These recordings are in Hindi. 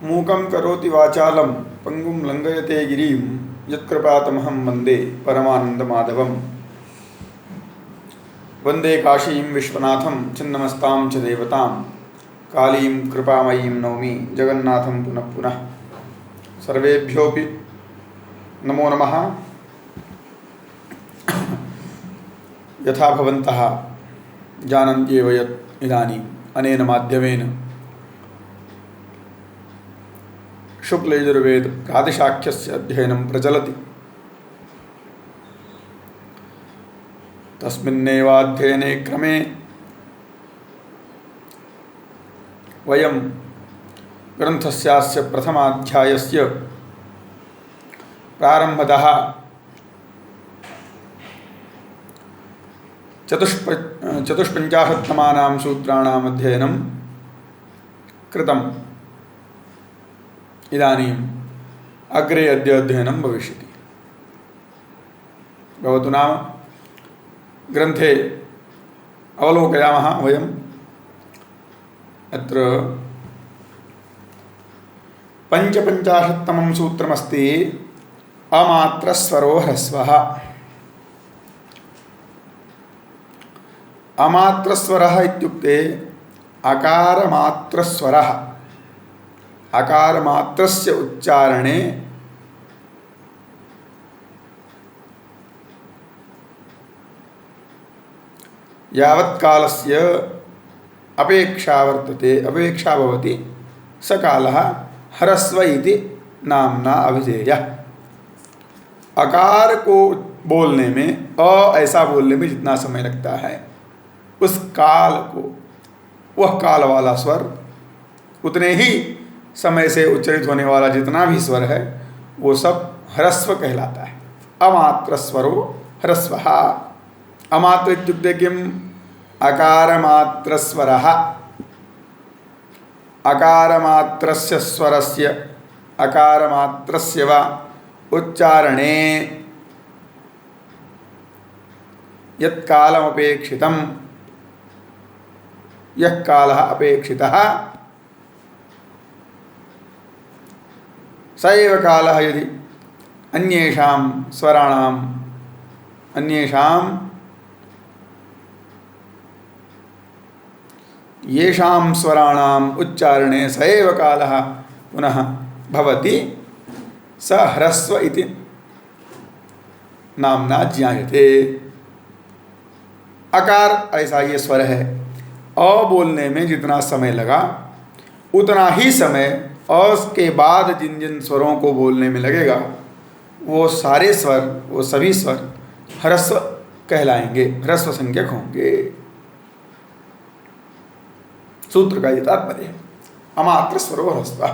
मूकं करोति वाचालं पंगुं लंघयते गिरिं यत्कृपातमहं वन्दे परमानन्दमाधवं। वन्दे काशीं विश्वनाथं छिन्नमस्तां च देवतां कालीं कृपामयीं नौमि जगन्नाथं पुनः पुनः। सर्वेभ्योऽपि नमो नमः। यथा भवन्तः जानन्त्येव यत् इदानीम् अनेन माध्यमेन शुक्लयजुर्वेद प्रातिशाख्यस्य अध्ययनं प्रचलति। तस्मिन्नेवाध्ययने क्रमे वयं ग्रन्थस्यास्य प्रथमाध्यायस्य प्रारम्भतः चतुष्पञ्चाशत्तमानां सूत्राणाम् अध्ययनं कृतम्। इदानीम् अग्रे अद्य अध्ययनं भविष्यति। भवतु नाम ग्रन्थे अवलोकयामः वयम्। अत्र पञ्चपञ्चाशत्तमं सूत्रमस्ति अमात्रस्वरो ह्रस्वः। अमात्रस्वरः इत्युक्ते अकारमात्रस्वरः। अकारमात्रस्य उच्चारणे यावत्कालस्य अपेक्षा वर्तते, अपेक्षा भवति, स कालः ह्रस्व इति नाम्ना अभिधेयः। अकार को बोलने में, ऐसा बोलने में जितना समय लगता है, उस काल को, वह काल वाला स्वर उतने ही समय से उच्चरित होने वाला जितना भी स्वर है वो सब ह्रस्व कहलाता है। अमात्र स्वरो ह्रस्वः। अमात्र इत्युक्ते किम्? अकारमात्र स्वरः। अकारमात्रस्य स्वरस्य, अकारमात्रस्य वा उच्चारणे यत्कालमपेक्षितं, यः कालः अपेक्षितः, स एव कालः यदि अन्येषां स्वराणाम्, अन्येषां येषां स्वराणाम् उच्चारणे स एव कालः पुनः भवति, स ह्रस्व इति नाम्ना ज्ञायते। अकार ऐसा ये स्वर है, अ बोलने में जितना समय लगा उतना ही समय अ के बाद जिन जिन स्वरों को बोलने में लगेगा वो सारे स्वर, वो सभी स्वर ह्रस्व कहलाएंगे, ह्रस्व संज्ञक होंगे। सूत्र का ये तात्पर्य है। अमात्र स्वरो ह्रस्व।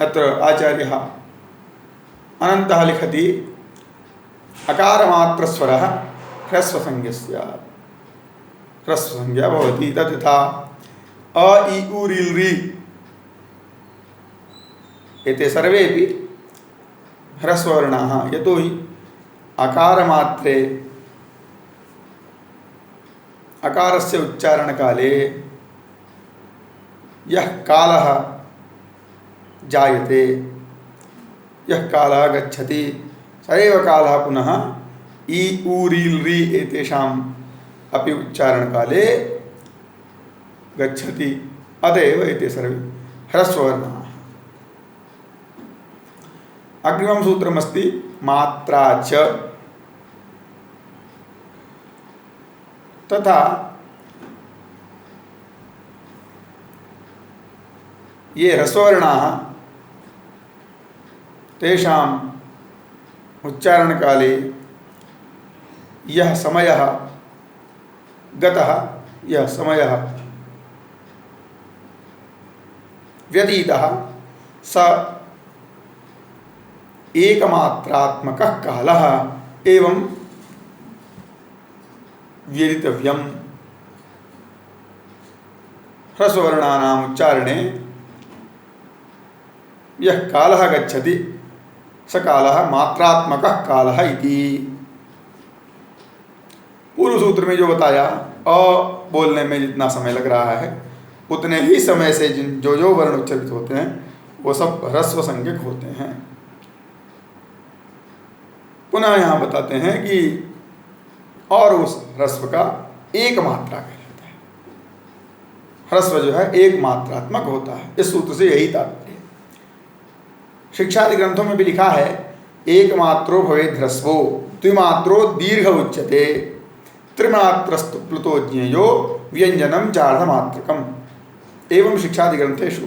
अत्र आचार्यः अनन्तः लिखति अकारमात्रस्वरः ह्रस्वसंज्ञः स्यात्। ह्रस्वसंज्ञा भवति। तथा अ इ उ ऋ ऋ एते सर्वेपि ह्रस्ववर्णाः। यतो हि अकारमात्रे अकारस्य उच्चारणकाले यः कालः जायते, यः कालः गच्छति, स एव कालः पुनः इ उ ऋ ऋ एतेषाम् अपि उच्चारणकाले गच्छति। अतएव एते सर्वे ह्रस्ववर्णाः। अग्रिमं सूत्रमस्ति मात्रा च। तथा ये ह्रस्ववर्णाः तेषाम् उच्चारणकाले यह समयः गतः, यह समयः व्यतीतः, स एकमात्रात्मकः कालः एवं व्यतितव्यम्। ह्रस्ववर्णानाम् उच्चारणे यः कालः गच्छति स कालः मात्रात्मकः कालः इति। पूर्व सूत्र में जो बताया अ बोलने में जितना समय लग रहा है उतने ही समय से जो जो वर्ण उच्चारित होते हैं वो सब ह्रस्व संज्ञक होते हैं। पुनः यहाँ बताते हैं कि और उस ह्रस्व का एक मात्रा कहलाता है। ह्रस्व जो है एक मात्रात्मक होता है। इस सूत्र से यही तात्पर्य। शिक्षादि ग्रंथों में भी लिखा है एक मात्रो भवेद ह्रस्वो द्विमात्रो दीर्घ उच्यते त्रिमात्रस्तु प्लुतो ज्ञेयो व्यंजनम चार्धमात्रकम एवं शिक्षादि ग्रंथेषु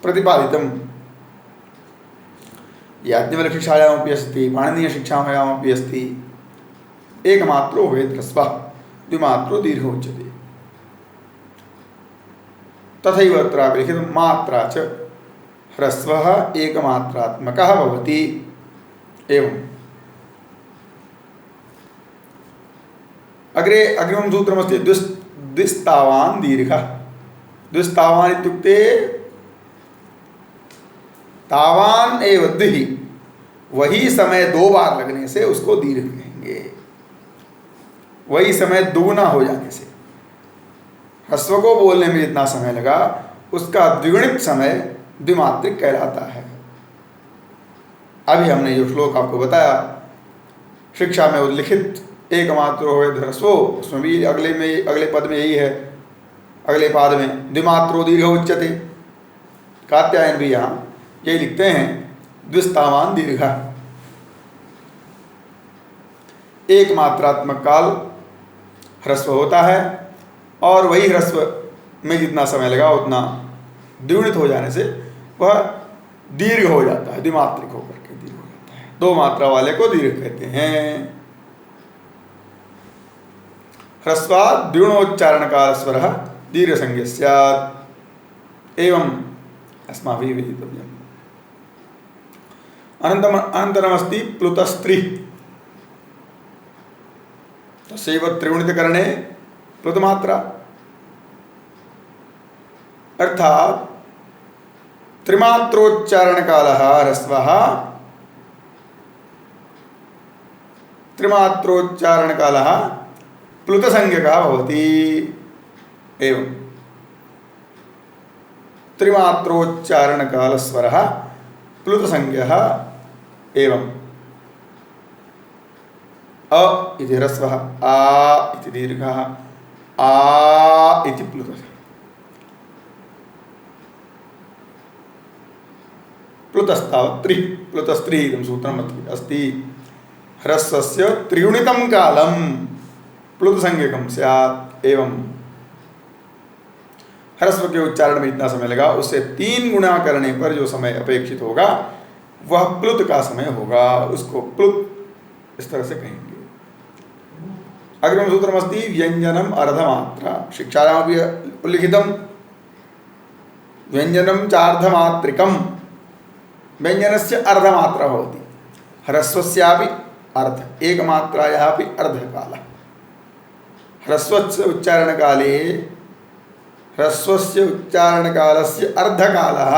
प्रतिपादितम्। याज्ञवल्क्य शिक्षायामपि अस्ति पाणिनीय शिक्षायामपि अस्ति एकमात्रो भवेद ह्रस्वः द्विमात्रो दीर्घ उच्यते। तथैव अत्रापि लिखितं मात्रा च ह्रस्वः एकमात्रात्मकः भवति। एवं अग्रे अग्रिमं सूत्रमस्ति द्विस्तावान् दीर्घः। द्विस्तावान् इत्युक्ते तावान एव द्वि, वही समय दो बार लगने से उसको दीर्घ कहेंगे। वही समय दुगुना हो जाने से ह्रस्व को बोलने में जितना समय लगा उसका द्विगुणित समय द्विमात्रिक कहलाता है। अभी हमने जो श्लोक आपको बताया शिक्षा में उल्लिखित एकमात्रो भवेद ह्रस्वो, उसमें भी अगले पद में यही है। अगले पाद में द्विमात्रो दीर्घ उच्यते। कात्यायन भी यहाँ यही लिखते हैं द्विस्तावान दीर्घ। एक मात्रात्मक काल ह्रस्व होता है और वही ह्रस्व में जितना समय लगा उतना द्विगुणित हो जाने से वह दीर्घ हो जाता है, द्विमात्रिक होकर के दीर्घ हो जाता है। दो मात्रा वाले को दीर्घ कहते हैं। ह्रस्वात् द्विगुणोच्चारण काल स्वर दीर्घ संज्ञ स्यात् एवं अस्माभिः विदितव्यम्। अनन्तरमस्ति प्लुतस्त्री। तस्यैव त्रिगुणितकरणे प्लुतमात्रा अर्थात त्रिमात्रोच्चारण कालः ह्रस्वः त्रिमात्रोच्चारण कालः प्लुतसंज्ञकः भवति। एवं त्रिमात्रोच्चारण कालस्वरः प्लुतसंज्ञः एवं अ इति ह्रस्वः आ इति दीर्घः आ इति प्लुतः। प्लुतस्तावत् त्रि प्लुतस्त्री इदं सूत्रम् अस्ति। ह्रस्वस्य त्रिगुणितं कालं प्लुतसंज्ञकं स्यात्। एवं ह्रस्व के उच्चारण में इतना समय लगा उससे 3 गुणा करने पर जो समय अपेक्षित होगा वह प्लुत का समय होगा, उसको प्लुत इस तरह से कहेंगे। अग्रिम सूत्रमस्ति व्यंजनम अर्धमात्रा। शिक्षायामपि उल्लिखितं व्यंजनम चार्धमात्रिकम्। व्यंजनस्य अर्धमात्रा भवति। ह्रस्वस्यापि अर्ध एकमात्रायापि अर्धकालः। ह्रस्वस्य उच्चारणकाले ह्रस्वस्य उच्चारणकालस्य अर्धकालः।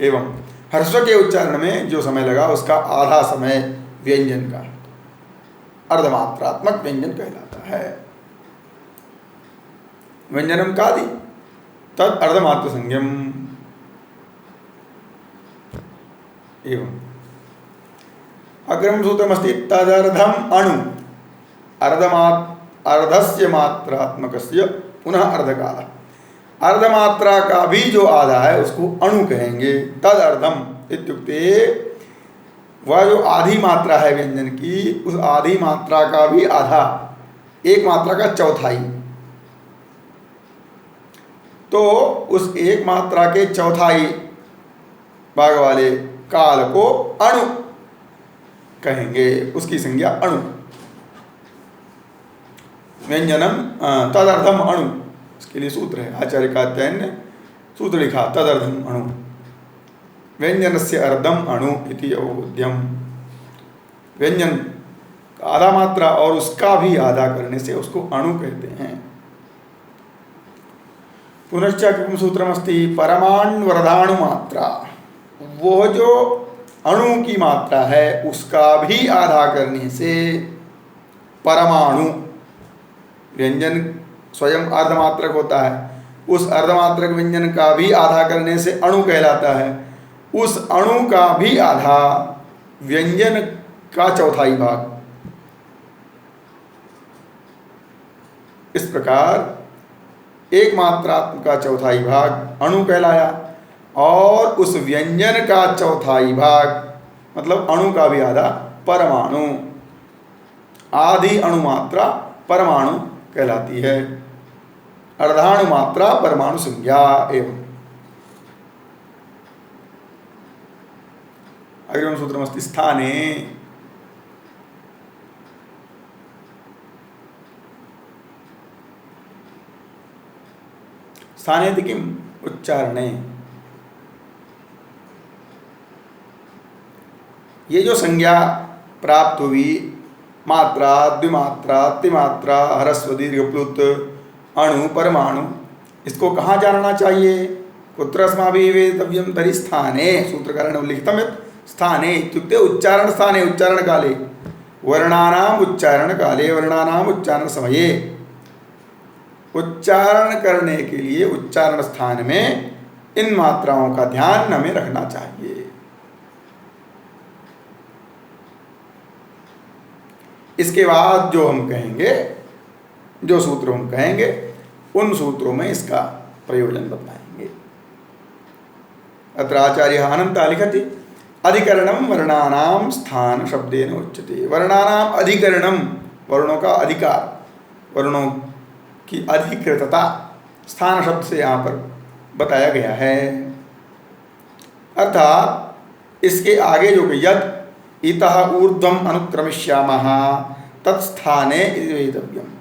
एवं ह्रस्व के उच्चारण में जो समय लगा उसका आधा समय व्यंजन का अर्धमात्रात्मक व्यंजन कहलाता है। व्यंजनम कादि तद अर्धमात्र संज्ञम। एवं अग्रिम सूत्रमस्ति तदर्धम अणु अर्धस्य मात्रात्मकस्य पुनः अर्धकालः। अर्धमात्रा का भी जो आधा है उसको अणु कहेंगे। तद अर्धम इत्युक्ते वह जो आधी मात्रा है व्यंजन की उस आधी मात्रा का भी आधा, एक मात्रा का चौथाई, तो उस एक मात्रा के चौथाई भाग वाले काल को अणु कहेंगे। उसकी संज्ञा अणु। व्यंजनम तदर्थम अणु, इसके लिए सूत्र है। आचार्य कात्यायन ने सूत्र लिखा तदर्थम अणु। व्यंजनस्य अर्धम अणु इति अवबोध्यम। व्यंजन आधा मात्रा और उसका भी आधा करने से उसको अणु कहते हैं। पुनश्च किम सूत्रमस्ति परमाण्वर्धाणु मात्रा। वो जो अणु की मात्रा है उसका भी आधा करने से परमाणु व्यंजन स्वयं अर्धमात्रक होता है, उस अर्धमात्रक व्यंजन का भी आधा करने से अणु कहलाता है, उस अणु का भी आधा व्यंजन का चौथाई भाग। इस प्रकार एक मात्रात्मक का चौथाई भाग अणु कहलाया, और उस व्यंजन का चौथाई भाग मतलब अणु का भी आधा परमाणु, आधी अणु मात्रा परमाणु कहलाती है। अर्धाणु मात्रा परमाणु संज्ञा एवं। अग्रिमं सूत्रमस्ति स्थाने। स्थाने इति किम्? उच्चारणे। ये जो संज्ञा प्राप्त हुई, मात्रा, द्विमात्रा, त्रिमात्रा, ह्रस्व दीर्घ प्लुत, अणु, परमाणु, इसको कहाँ जानना चाहिए? कुत्र अस्माभिः वेदितव्यं? तर्हि स्थाने। सूत्रकारेण उल्लिखितं यत् स्थाने इत्युक्ते उच्चारण स्थाने, उच्चारण काले, वर्णानाम उच्चारण काले, वर्णानाम उच्चारण समये। उच्चारण करने के लिए उच्चारण स्थान में इन मात्राओं का ध्यान हमें रखना चाहिए। इसके बाद जो हम कहेंगे, जो सूत्र हम कहेंगे, उन सूत्रों में इसका प्रयोजन बताएंगे। अत्र आचार्यः अनन्तः लिखति अधिकरणम वर्णानाम स्थान शब्देन उच्यते। वर्णानाम अधिकरणम, वर्णों का अधिकार, वर्णों की अधिकृतता स्थान शब्द से यहाँ पर बताया गया है। अर्थात इसके आगे जो कि यद इतः ऊर्ध्वम अनुक्रमिष्यामः तत्स्थाने वेदितव्यम्,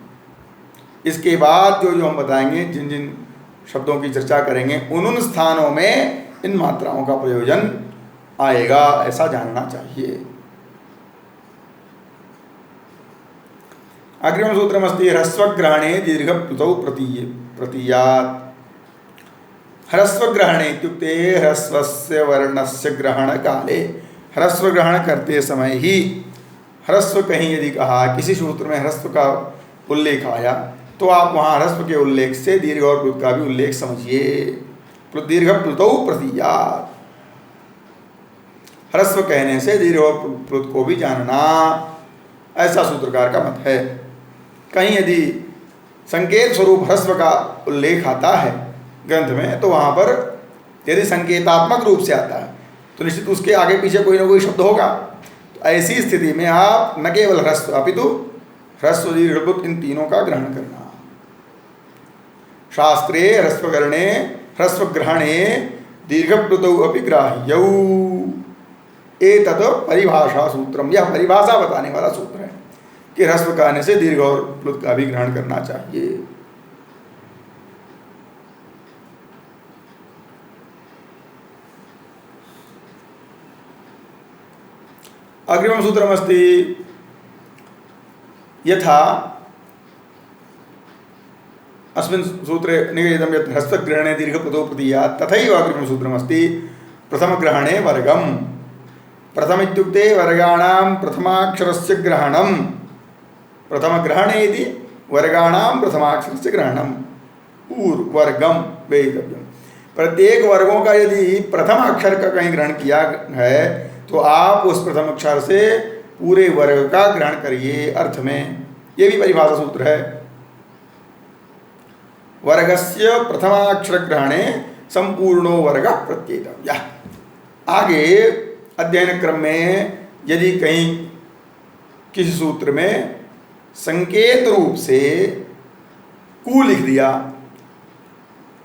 इसके बाद जो जो हम बताएंगे, जिन जिन शब्दों की चर्चा करेंगे, उन स्थानों में इन मात्राओं का प्रयोजन आएगा, ऐसा जानना चाहिए। अग्रिम सूत्रमस्ति ह्रस्वग्रहणे दीर्घप्लुतौ प्रतीयात्। ह्रस्वग्रहणे इत्युक्ते ह्रस्वस्य वर्णस्य ग्रहण काले, ह्रस्व ग्रहण करते समय ही, ह्रस्व कहीं यदि कहा, किसी सूत्र में ह्रस्व का उल्लेख आया, तो आप वहाँ ह्रस्व के उल्लेख से दीर्घ और प्लुत का भी उल्लेख समझिए। दीर्घ प्लुतौ प्रतीयात्, ह्रस्व कहने से दीर्घ और प्लुत को भी जानना, ऐसा सूत्रकार का मत है। कहीं यदि संकेत स्वरूप ह्रस्व का उल्लेख आता है ग्रंथ में, तो वहाँ पर यदि संकेतात्मक रूप से आता है तो निश्चित उसके आगे पीछे कोई ना कोई शब्द होगा। तो ऐसी स्थिति में आप न केवल ह्रस्व अपितु ह्रस्व दीर्घ प्लुत इन तीनों का ग्रहण करना। शास्त्रे ह्रस्वकरणे ह्रस्वग्रहणे दीर्घप्लुतौ अपि ग्राह्यौ, एतत् परिभाषा सूत्रम, यह परिभाषा बताने वाला सूत्र है कि ह्रस्व कहने से दीर्घ और प्लुत का भी ग्रहण करना चाहिए। अग्रिमं सूत्रमस्ति यथा अस्मिन् सूत्रे निगदितं यत् ह्रस्वग्रहणे दीर्घप्लुतौ प्रतीयात्, तथैव अग्रिमं सूत्रमस्ति प्रथमग्रहणे वर्गम्। प्रथम इत्युक्ते वर्गाणां प्रथमाक्षरस्य ग्रहणं, प्रथमग्रहणे इति वर्गाणां प्रथमाक्षरस्य ग्रहणं, वर्गम वेदितव्यम्। प्रत्येक वर्गों का यदि प्रथम अक्षर का कहीं ग्रहण किया है तो आप उस प्रथम अक्षर से पूरे वर्ग का ग्रहण करिए अर्थ में। ये भी परिभाषा सूत्र है। वर्गस्य प्रथमाक्षर ग्रहणे संपूर्णो वर्ग प्रत्येतव्यः। आगे अध्ययन क्रम में यदि कहीं किसी सूत्र में संकेत रूप से कु लिख दिया,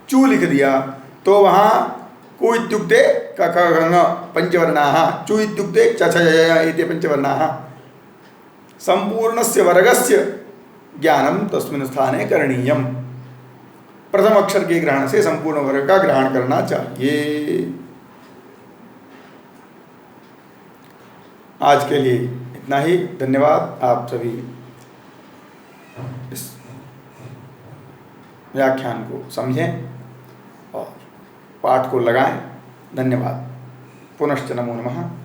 चू लिख दिया, तो वहाँ कु इत्युक्ते क ख ग घ पंचवर्णाः, चू इत्युक्ते च छ य य इति पंचवर्णाः। संपूर्णस्य वर्गस्य ज्ञानं तस्मिन् स्थाने करणीयम्। प्रथम अक्षर के ग्रहण से संपूर्ण वर्ग का ग्रहण करना चाहिए। आज के लिए इतना ही। धन्यवाद। आप सभी इस व्याख्यान को समझें और पाठ को लगाएं। धन्यवाद। पुनश्च नमो नमः।